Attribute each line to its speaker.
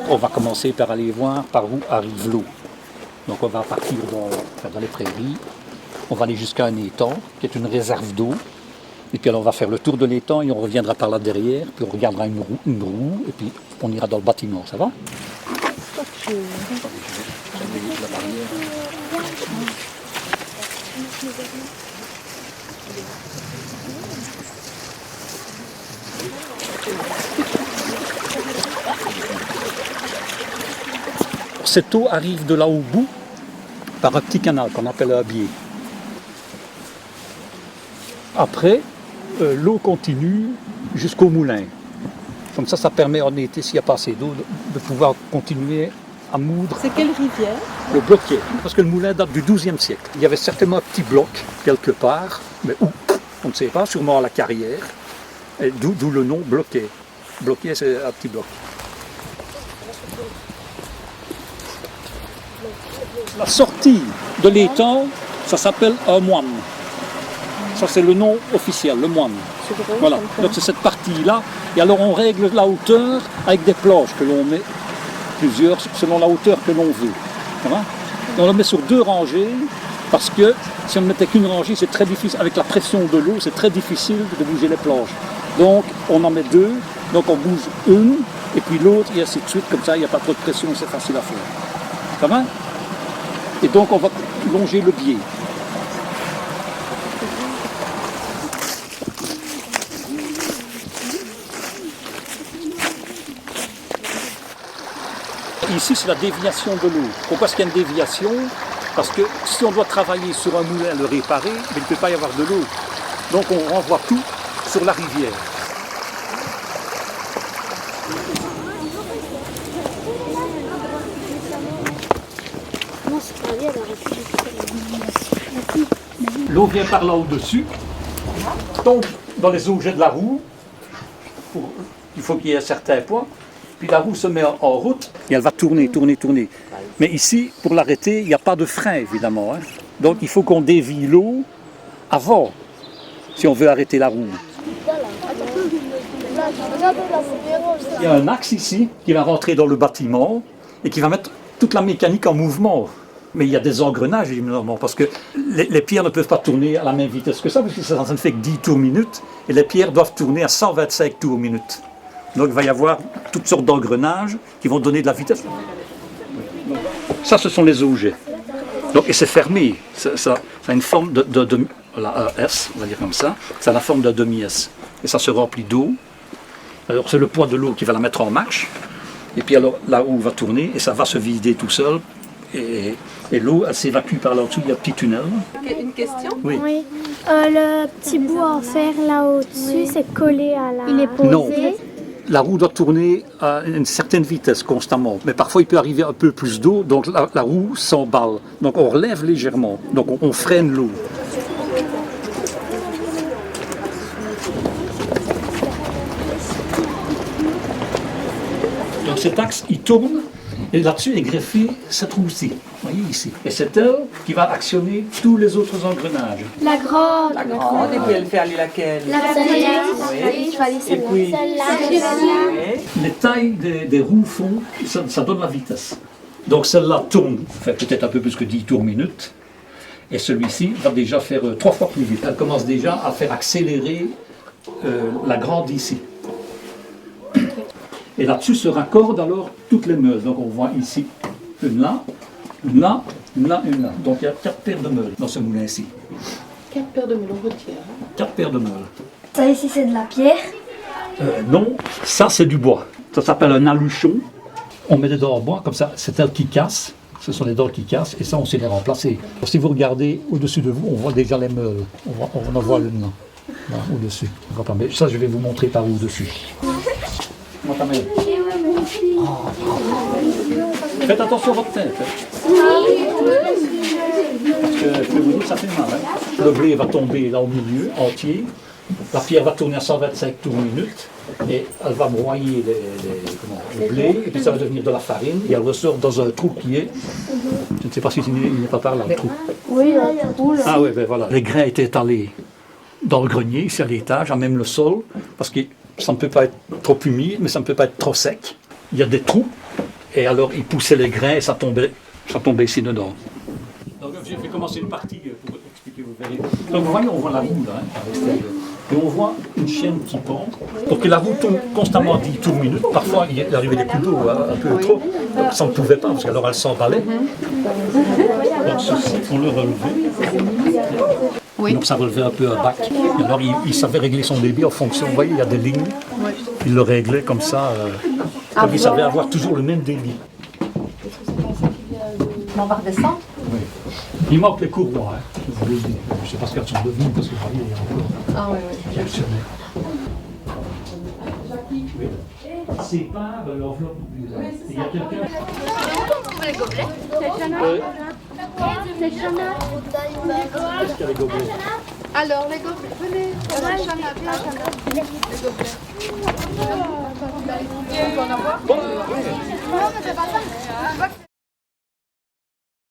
Speaker 1: On va commencer par aller voir par où arrive l'eau. Donc on va partir dans les prairies, on va aller jusqu'à un étang qui est une réserve d'eau. Et puis alors on va faire le tour de l'étang et on reviendra par là derrière, puis on regardera une roue et puis on ira dans le bâtiment, ça va? Cette eau arrive de là au bout par un petit canal qu'on appelle un biais. Après, l'eau continue jusqu'au moulin. Comme ça permet en été, s'il n'y a pas assez d'eau, de pouvoir continuer à moudre.
Speaker 2: C'est quelle rivière?
Speaker 1: Le bloquet, parce que le moulin date du XIIe siècle. Il y avait certainement un petit bloc quelque part, mais où? On ne sait pas, sûrement à la carrière, d'où le nom bloquet. Bloquet, c'est un petit bloc. La sortie de l'étang, ça s'appelle un moine. Ça, c'est le nom officiel, le moine. Voilà, donc c'est cette partie-là. Et alors, on règle la hauteur avec des planches que l'on met, plusieurs, selon la hauteur que l'on veut. Voilà. On le met sur 2 rangées, parce que si on ne mettait qu'une rangée, c'est très difficile. Avec la pression de l'eau, c'est très difficile de bouger les planches. Donc, on en met 2, donc on bouge une, et puis l'autre, et ainsi de suite. Comme ça, il n'y a pas trop de pression, c'est facile à faire. Ça va? Et donc, on va longer le biais. Ici, c'est la déviation de l'eau. Pourquoi est-ce qu'il y a une déviation? Parce que si on doit travailler sur un moulin, le réparer, mais il ne peut pas y avoir de l'eau. Donc on renvoie tout sur la rivière. L'eau vient par là au-dessus, tombe dans les objets de la roue. Il faut qu'il y ait un certain point. Puis la roue se met en route et elle va tourner. Mais ici, pour l'arrêter, il n'y a pas de frein, évidemment. Hein. Donc il faut qu'on dévie l'eau avant, si on veut arrêter la roue. Il y a un axe ici qui va rentrer dans le bâtiment et qui va mettre toute la mécanique en mouvement. Mais il y a des engrenages, évidemment, parce que les pierres ne peuvent pas tourner à la même vitesse que ça, parce que ça ne fait que 10 tours minute, et les pierres doivent tourner à 125 tours minute. Donc il va y avoir toutes sortes d'engrenages qui vont donner de la vitesse. Ça, ce sont les objets. Donc, et c'est fermé. Ça a une forme de la S, on va dire comme ça. Ça a la forme d'un demi-S. Et ça se remplit d'eau. Alors c'est le poids de l'eau qui va la mettre en marche. Et puis alors la roue va tourner et ça va se vider tout seul. Et l'eau, elle s'évacue par là-dessous. Il y a un petit tunnel.
Speaker 2: Une question?
Speaker 3: Oui. Le petit bout en fer là au-dessus, c'est collé à la...
Speaker 4: Il est posé.
Speaker 1: Non. La roue doit tourner à une certaine vitesse constamment, mais parfois il peut arriver un peu plus d'eau, donc la roue s'emballe. Donc on relève légèrement, donc on freine l'eau. Donc cet axe, il tourne, et là-dessus est greffée cette roue-ci, vous voyez ici. Et c'est elle qui va actionner tous les autres engrenages.
Speaker 4: La grande.
Speaker 2: La grande, et puis elle fait aller laquelle?
Speaker 4: La première.
Speaker 2: Oui.
Speaker 4: Je vais aller
Speaker 2: Et
Speaker 4: celle-là.
Speaker 2: puis,
Speaker 4: Celle-là.
Speaker 2: oui.
Speaker 1: Les tailles des roues font, ça donne la vitesse. Donc celle-là tourne, fait peut-être un peu plus que 10 tours minute. Et celui-ci va déjà faire 3 fois plus vite. Elle commence déjà à faire accélérer la grande ici. Et là-dessus se raccordent alors toutes les meules. Donc on voit ici une là, une là, une là, une là. Donc il y a 4 paires de meules dans ce moulin-ci.
Speaker 2: 4 paires de melons retières.
Speaker 1: 4 paires de meules.
Speaker 4: Ça ici, c'est de la pierre.
Speaker 1: Non, ça c'est du bois. Ça s'appelle un aluchon. On met des dents en bois, comme ça, c'est elles qui cassent. Ce sont les dents qui cassent, et ça on sait les remplacer. Si vous regardez au-dessus de vous, on voit déjà les meules. On en voit une là, au-dessus. Mais ça je vais vous montrer par au-dessus. Faites attention à votre tête. Parce que je vais vous dire, ça fait mal. Hein. Le blé va tomber là au milieu, entier. La pierre va tourner à 125 tours minute. Et elle va broyer le blé, et puis ça va devenir de la farine. Et elle ressort dans un trou qui est... Je ne sais pas si il n'est pas par là, le trou.
Speaker 4: Oui, là, il y a tout là.
Speaker 1: Ah oui, ben voilà. Les grains étaient étalés dans le grenier, ici à l'étage, à même le sol, parce que Ça ne peut pas être trop humide, mais ça ne peut pas être trop sec. Il y a des trous, et alors il poussait les grains et ça tombait ici dedans. Donc je vais commencer une partie pour expliquer, vous verrez. Donc vous voyez, on voit la roue là, à l'extérieur. Et on voit une chaîne qui pend. Donc la roue tourne constamment 10 tours minutes. Parfois il arrivait des coups d'eau un peu trop. Donc ça ne pouvait pas, parce qu'alors elle s'emballait. Donc ceci, on le relevait. Donc ça relevait un peu un bac. Et alors il savait régler son débit en fonction. Vous voyez, il y a des lignes. Il le réglait comme ça. Comme il savait avoir toujours le même débit.
Speaker 2: On va redescendre.
Speaker 1: Oui. Il manque les courroies, hein, je vous le dis. Je ne sais pas ce qu'elles sont devenues parce que vous voyez, il y a encore.
Speaker 2: Ah oui, oui.
Speaker 1: Oui. C'est pas de l'enveloppe. Il y a quelqu'un.
Speaker 3: Les gobelets.
Speaker 1: Qu'est-ce qu'il y a les gobelets?
Speaker 3: Alors, les gobelets, venez. Viens, Chana. Les gobelets. On peut en avoir?
Speaker 1: Bon,
Speaker 3: Non, mais c'est pas ça.